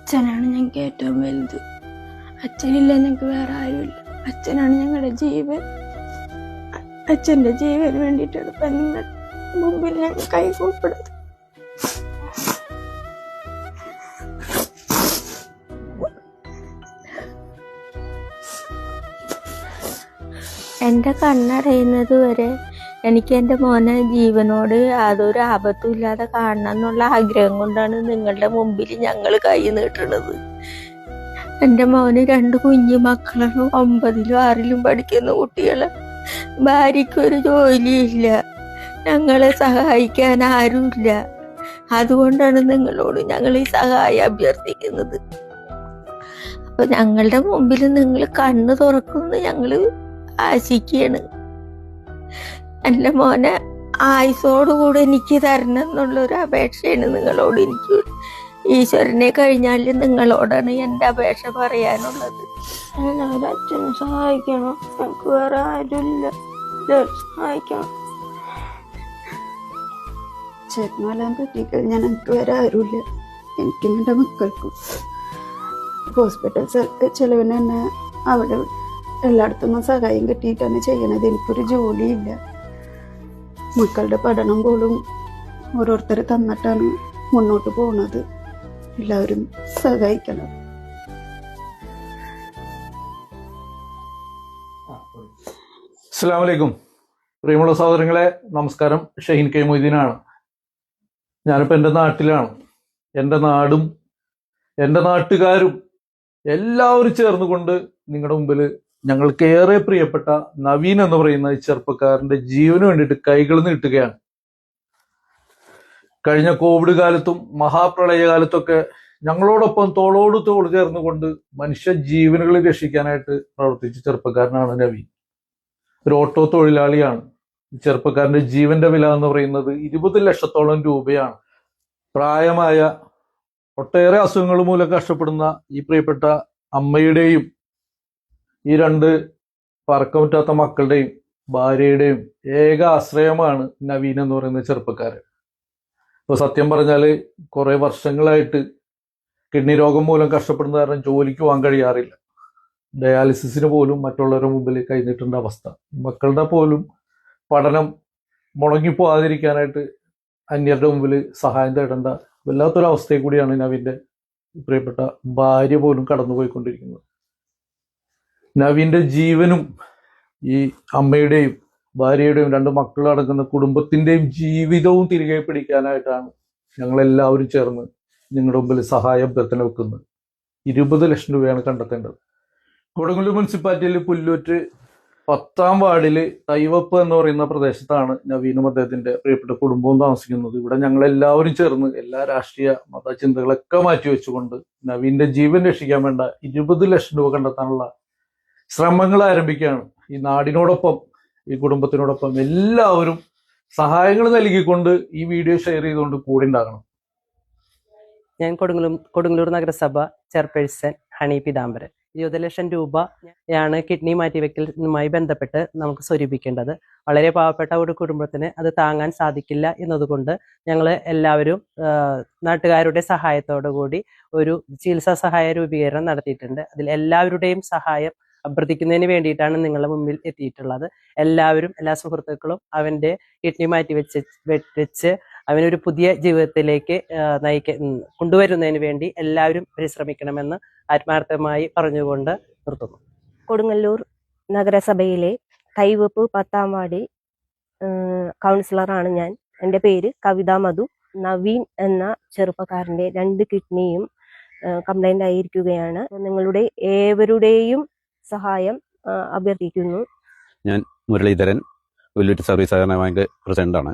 അച്ഛനാണ് ഞങ്ങൾക്ക് ഏറ്റവും വലുത്. അച്ഛനില്ല ഞങ്ങൾക്ക് വേറെ ആരുമില്ല. അച്ഛനാണ് ഞങ്ങളുടെ ജീവൻ. അച്ഛൻ്റെ ജീവന് വേണ്ടിയിട്ടാണ് ഇപ്പം നിങ്ങൾ മുമ്പിൽ ഞങ്ങൾ കൈ കൂപ്പിടുന്നത്. എൻ്റെ കണ്ണടയുന്നത് വരെ എനിക്ക് എൻ്റെ മോനെ ജീവനോട് യാതൊരു ആപത്തും ഇല്ലാതെ കാണണം എന്നുള്ള ആഗ്രഹം കൊണ്ടാണ് നിങ്ങളുടെ മുമ്പിൽ ഞങ്ങൾ കൈ നീട്ടുന്നത്. എൻ്റെ മോന് 2 കുഞ്ഞു മക്കളാണ്, 9ലും 6ലും പഠിക്കുന്ന കുട്ടികള്. ഭാര്യയ്ക്കൊരു ജോലിയില്ല, ഞങ്ങളെ സഹായിക്കാൻ ആരുമില്ല. അതുകൊണ്ടാണ് നിങ്ങളോട് ഞങ്ങൾ ഈ സഹായം അഭ്യർത്ഥിക്കുന്നത്. അപ്പൊ ഞങ്ങളുടെ മുമ്പിൽ നിങ്ങൾ കണ്ണ് തുറക്കുമെന്ന് ഞങ്ങൾ ആശിക്കുകയാണ്. എൻ്റെ മോനെ ആയുസോടുകൂടെ എനിക്ക് തരണം എന്നുള്ളൊരു അപേക്ഷയാണ് നിങ്ങളോട്. എനിക്ക് ഈശ്വരനെ കഴിഞ്ഞാൽ നിങ്ങളോടാണ് എൻ്റെ അപേക്ഷ പറയാനുള്ളത്. എല്ലാവരും അച്ഛനെ സഹായിക്കണം. എനിക്ക് വേറെ ആരുമില്ല, സഹായിക്കണം. ചേട്ടനെല്ലാം പറ്റിക്കഴിഞ്ഞാൽ എനിക്ക് വേറെ ആരുമില്ല. എനിക്കും എൻ്റെ മക്കൾക്കും ഹോസ്പിറ്റൽ ചെലവിന് തന്നെ അവിടെ എല്ലായിടത്തും സഹായം കിട്ടിയിട്ടാണ് ചെയ്യണത്. എനിക്കൊരു ജോലിയില്ല. മക്കളുടെ പഠനം പോലും ഓരോരുത്തർ തന്നിട്ടാണ് മുന്നോട്ട് പോകുന്നത്. എല്ലാവരും സഹായിക്കണം. അസ്സലാമു അലൈക്കും. പ്രിയമുള്ള സഹോദരങ്ങളെ, നമസ്കാരം. ഷഹീൻ കെ മൊയ്തീനാണ്. ഞാനിപ്പോൾ എൻ്റെ നാട്ടിലാണ്. എൻ്റെ നാടും എൻ്റെ നാട്ടുകാരും എല്ലാവരും ചേർന്നുകൊണ്ട് നിങ്ങളുടെ മുമ്പിൽ ഞങ്ങൾക്ക് ഏറെ പ്രിയപ്പെട്ട നവീൻ എന്ന് പറയുന്ന ഈ ചെറുപ്പക്കാരൻ്റെ ജീവന് വേണ്ടിയിട്ട് കൈകൾ നീട്ടുകയാണ്. കഴിഞ്ഞ കോവിഡ് കാലത്തും മഹാപ്രളയകാലത്തൊക്കെ ഞങ്ങളോടൊപ്പം തോളോട് തോൾ ചേർന്നുകൊണ്ട് മനുഷ്യ ജീവനുകൾ രക്ഷിക്കാനായിട്ട് പ്രവർത്തിച്ച ചെറുപ്പക്കാരനാണ് നവീൻ. ഒരു ഓട്ടോ തൊഴിലാളിയാണ്. ചെറുപ്പക്കാരൻ്റെ ജീവന്റെ വില എന്ന് പറയുന്നത് 20 ലക്ഷത്തോളം രൂപയാണ്. പ്രായമായ ഒട്ടേറെ അസുഖങ്ങൾ മൂലം കഷ്ടപ്പെടുന്ന ഈ പ്രിയപ്പെട്ട അമ്മയുടെയും ഈ 2 പറക്കം പറ്റാത്ത മക്കളുടെയും ഭാര്യയുടെയും ഏക ആശ്രയമാണ് നവീൻ എന്ന് പറയുന്ന ചെറുപ്പക്കാരൻ. ഇപ്പോൾ സത്യം പറഞ്ഞാൽ കുറേ വർഷങ്ങളായിട്ട് കിഡ്നി രോഗം മൂലം കഷ്ടപ്പെടുന്ന കാരണം ജോലിക്ക് പോകാൻ കഴിയാറില്ല. ഡയാലിസിസിന് പോലും മറ്റുള്ളവരുടെ മുമ്പിൽ കൈനീട്ടേണ്ട അവസ്ഥ. മക്കളുടെ പോലും പഠനം മുടങ്ങിപ്പോകാതിരിക്കാനായിട്ട് അന്യരുടെ മുമ്പിൽ സഹായം തേടേണ്ട വല്ലാത്തൊരവസ്ഥയെ കൂടിയാണ് നവീൻ്റെ പ്രിയപ്പെട്ട ഭാര്യ പോലും കടന്നുപോയിക്കൊണ്ടിരിക്കുന്നത്. നവീൻ്റെ ജീവനും ഈ അമ്മയുടെയും ഭാര്യയുടെയും 2 മക്കളടങ്ങുന്ന കുടുംബത്തിൻ്റെയും ജീവിതവും തിരികെ പിടിക്കാനായിട്ടാണ് ഞങ്ങളെല്ലാവരും ചേർന്ന് നിങ്ങളുടെ മുമ്പിൽ സഹായം അഭ്യർത്ഥന വെക്കുന്നത്. 20 ലക്ഷം രൂപയാണ് കണ്ടെത്തേണ്ടത്. കൊടുങ്ങല്ലൂർ മുനിസിപ്പാലിറ്റിയിൽ പുല്ലൂറ്റ് 10ാം വാർഡിൽ തൈവപ്പ് എന്ന് പറയുന്ന പ്രദേശത്താണ് നവീനും അദ്ദേഹത്തിന്റെ പ്രിയപ്പെട്ട കുടുംബവും താമസിക്കുന്നത്. ഇവിടെ ഞങ്ങളെല്ലാവരും ചേർന്ന് എല്ലാ രാഷ്ട്രീയ മതചിന്തകളൊക്കെ മാറ്റിവെച്ചുകൊണ്ട് നവീന്റെ ജീവൻ രക്ഷിക്കാൻ വേണ്ട 20 ലക്ഷം രൂപ കണ്ടെത്താനുള്ള ശ്രമങ്ങൾ ആരംഭിക്കുകയാണ്. ഈ നാടിനോടൊപ്പം ഈ കുടുംബത്തിനോടൊപ്പം എല്ലാവരും സഹായങ്ങൾ നൽകിക്കൊണ്ട് ഈ വീഡിയോ ഷെയർ ചെയ്തുകൊണ്ട് കൂടെ ഉണ്ടാകണം. ഞാൻ കൊടുങ്ങല്ലൂർ നഗരസഭ ചെയർപേഴ്സൺ ഹണി പീതാംബരൻ. 20 ലക്ഷം രൂപയാണ് കിഡ്നി മാറ്റിവെക്കലുമായി ബന്ധപ്പെട്ട് നമുക്ക് സ്വരൂപിക്കേണ്ടത്. വളരെ പാവപ്പെട്ട ഒരു കുടുംബത്തിന് അത് താങ്ങാൻ സാധിക്കില്ല എന്നതുകൊണ്ട് ഞങ്ങൾ എല്ലാവരും നാട്ടുകാരുടെ സഹായത്തോടു കൂടി ഒരു ചികിത്സാ സഹായ രൂപീകരണം നടത്തിയിട്ടുണ്ട്. അതിൽ എല്ലാവരുടെയും സഹായം അഭ്യർത്ഥിക്കുന്നതിന് വേണ്ടിയിട്ടാണ് നിങ്ങളുടെ മുമ്പിൽ എത്തിയിട്ടുള്ളത്. എല്ലാവരും, എല്ലാ സുഹൃത്തുക്കളും അവൻ്റെ കിഡ്നി വെച്ച് അവനൊരു പുതിയ ജീവിതത്തിലേക്ക് കൊണ്ടുവരുന്നതിന് വേണ്ടി എല്ലാവരും പരിശ്രമിക്കണമെന്ന് ആത്മാർത്ഥമായി പറഞ്ഞുകൊണ്ട് നിർത്തുന്നു. കൊടുങ്ങല്ലൂർ നഗരസഭയിലെ തൈവപ്പ് 10ാം വാർഡ് കൗൺസിലറാണ് ഞാൻ. എൻ്റെ പേര് കവിത മധു. നവീൻ എന്ന ചെറുപ്പക്കാരൻ്റെ 2 കിഡ്നിയും കംപ്ലൈൻ്റ് ആയിരിക്കുകയാണ്. നിങ്ങളുടെ ഏവരുടെയും സഹായം അഭ്യർത്ഥിക്കുന്നു. ഞാൻ മുരളീധരൻ, പുല്ലൂറ്റ് സർവീസ് സഹകരണ ബാങ്ക് പ്രസിഡന്റാണ്.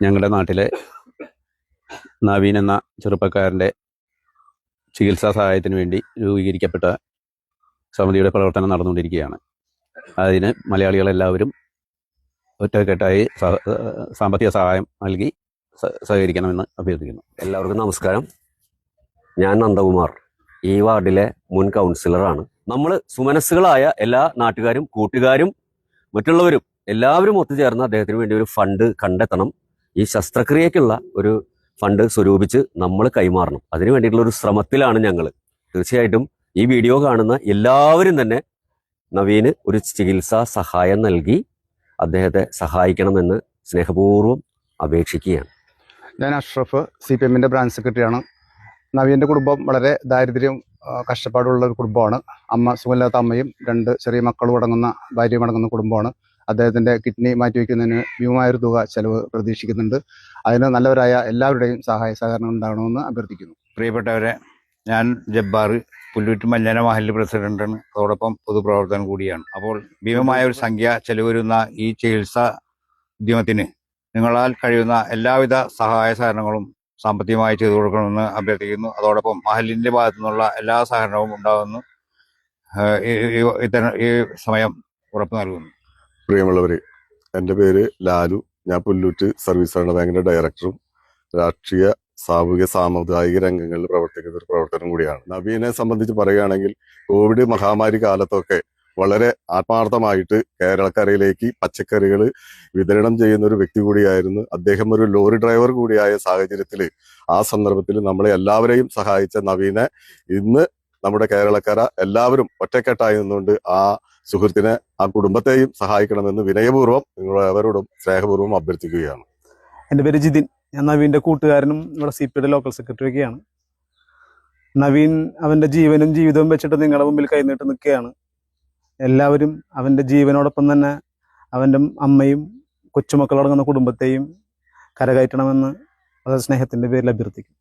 ഞങ്ങളുടെ നാട്ടിലെ നവീൻ എന്ന ചെറുപ്പക്കാരൻ്റെ ചികിത്സാ സഹായത്തിന് വേണ്ടി രൂപീകരിക്കപ്പെട്ട സമിതിയുടെ പ്രവർത്തനം നടന്നുകൊണ്ടിരിക്കുകയാണ്. അതിന് മലയാളികളെല്ലാവരും ഒറ്റക്കെട്ടായി സാമ്പത്തിക സഹായം നൽകി സഹകരിക്കണമെന്ന് അഭ്യർത്ഥിക്കുന്നു. എല്ലാവർക്കും നമസ്കാരം. ഞാൻ നന്ദകുമാർ, ഈ വാർഡിലെ മുൻ കൗൺസിലറാണ്. നമ്മൾ സുമനസ്സുകളായ എല്ലാ നാട്ടുകാരും കൂട്ടുകാരും മറ്റുള്ളവരും എല്ലാവരും ഒത്തുചേർന്ന് അദ്ദേഹത്തിന് വേണ്ടി ഒരു ഫണ്ട് കണ്ടെത്തണം. ഈ ശസ്ത്രക്രിയക്കുള്ള ഒരു ഫണ്ട് സ്വരൂപിച്ച് നമ്മൾ കൈമാറണം. അതിനു വേണ്ടിയിട്ടുള്ള ഒരു ശ്രമത്തിലാണ് ഞങ്ങൾ. തീർച്ചയായിട്ടും ഈ വീഡിയോ കാണുന്ന എല്ലാവരും തന്നെ നവീന് ഒരു ചികിത്സാ സഹായം നൽകി അദ്ദേഹത്തെ സഹായിക്കണമെന്ന് സ്നേഹപൂർവ്വം അപേക്ഷിക്കുകയാണ്. ഞാൻ അഷ്റഫ്, CPM-ന്റെ ബ്രാഞ്ച് സെക്രട്ടറിയാണ്. നവീൻ്റെ കുടുംബം വളരെ ദാരിദ്ര്യം കഷ്ടപ്പാടുള്ള ഒരു കുടുംബമാണ്. സുഖമില്ലാത്ത അമ്മയും 2 ചെറിയ മക്കളും അടങ്ങുന്ന ഭാര്യയും അടങ്ങുന്ന കുടുംബമാണ്. അദ്ദേഹത്തിൻ്റെ കിഡ്നി മാറ്റിവെക്കുന്നതിന് ഭീമമായൊരു തുക ചെലവ് പ്രതീക്ഷിക്കുന്നുണ്ട്. അതിന് നല്ലവരായ എല്ലാവരുടെയും സഹായ സഹകരണം ഉണ്ടാകണമെന്ന് അഭ്യർത്ഥിക്കുന്നു. പ്രിയപ്പെട്ടവരെ, ഞാൻ ജബ്ബാർ, പുല്ലൂറ്റ് മഞ്ഞന മഹല്ല് പ്രസിഡന്റാണ്. അതോടൊപ്പം പൊതുപ്രവർത്തകൻ കൂടിയാണ്. അപ്പോൾ ഭീമമായ ഒരു സംഖ്യ ചെലവ് വരുന്ന ഈ ചികിത്സാ ഉദ്യമത്തിന് നിങ്ങളാൽ കഴിയുന്ന എല്ലാവിധ സഹായ സഹകരണങ്ങളും സാമ്പത്തികമായി ചെയ്തു കൊടുക്കണമെന്ന് അഭ്യർത്ഥിക്കുന്നു. അതോടൊപ്പം മഹലിൻ്റെ ഭാഗത്തു നിന്നുള്ള എല്ലാ സഹകരണവും ഉണ്ടാകുമെന്ന് ഈ സമയം ഉറപ്പ് നൽകുന്നു. പ്രിയമുള്ളവരെ, എൻ്റെ പേര് ലാലു. ഞാൻ പുല്ലൂറ്റ് സർവീസ് സഹകരണ ബാങ്കിൻ്റെ ഡയറക്ടറും രാഷ്ട്രീയ, സാമൂഹിക, സാമുദായിക രംഗങ്ങളിൽ പ്രവർത്തിക്കുന്ന ഒരു പ്രവർത്തനം കൂടിയാണ്. നവീനെ സംബന്ധിച്ച് പറയുകയാണെങ്കിൽ കോവിഡ് മഹാമാരി കാലത്തൊക്കെ വളരെ ആത്മാർത്ഥമായിട്ട് കേരളക്കരയിലേക്ക് പച്ചക്കറികൾ വിതരണം ചെയ്യുന്ന ഒരു വ്യക്തി കൂടിയായിരുന്നു. അദ്ദേഹം ഒരു ലോറി ഡ്രൈവർ കൂടിയായ സാഹചര്യത്തിൽ ആ സന്ദർഭത്തിൽ നമ്മളെ എല്ലാവരെയും സഹായിച്ച നവീനെ ഇന്ന് നമ്മുടെ കേരളക്കര എല്ലാവരും ഒറ്റക്കെട്ടായി നിന്നുകൊണ്ട് ആ സുഹൃത്തിനെ, ആ കുടുംബത്തെയും സഹായിക്കണമെന്ന് വിനയപൂർവ്വം നിങ്ങളെവരോടും സ്നേഹപൂർവ്വം അഭ്യർത്ഥിക്കുകയാണ്. എൻ്റെ പേര് ജിതിൻ. ഞാൻ നവീൻ്റെ കൂട്ടുകാരനും ഇവിടെ CPയുടെ ലോക്കൽ സെക്രട്ടറിയൊക്കെയാണ്. നവീൻ അവൻ്റെ ജീവനും ജീവിതവും വെച്ചിട്ട് നിങ്ങളുടെ മുമ്പിൽ കൈനീട്ട് നിൽക്കുകയാണ്. എല്ലാവരും അവൻ്റെ ജീവനോടൊപ്പം തന്നെ അവൻ്റെ അമ്മയും കൊച്ചുമക്കളടങ്ങുന്ന കുടുംബത്തെയും കരകയറ്റണമെന്ന് വളരെ സ്നേഹത്തിൻ്റെ പേരിൽ അഭ്യർത്ഥിക്കും.